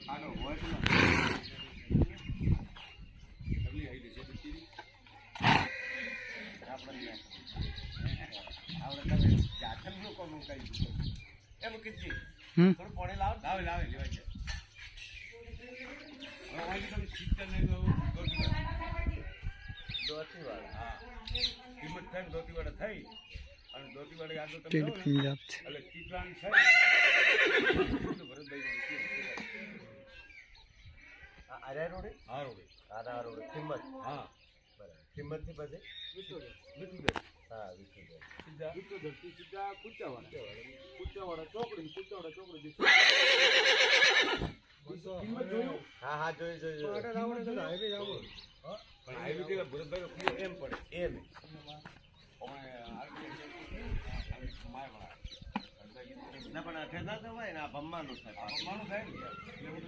આનો હોય તો તકલી આવી છે બિચારી આપણે તમે જાતન નું કોમ કઈ એમ કીજી થોડું પાણી લાવ લાવે લેવા છે હવે વાળી તમે સિસ્ટમ ને દોતી વાળા હા કિંમત થાય દોતી વાળા થઈ અને દોતી વાળા યાદ તમે એટલે ટીકલાન છે ભરતભાઈ આર્યા રોડે હા રોડે આરા રોડે કિંમત હા બરાબર કિંમત થી પછી વિઠુદર હા વિઠુદર સીધા કુચાવાડા ચોકડી કિંમત જોયું હા જોયું પણ હાઈવે થી ભરતભાઈ એમ પડે એમ ના પણ અઠે ના તો હોય ને આ ભમવાનું થાય ને એટલે હું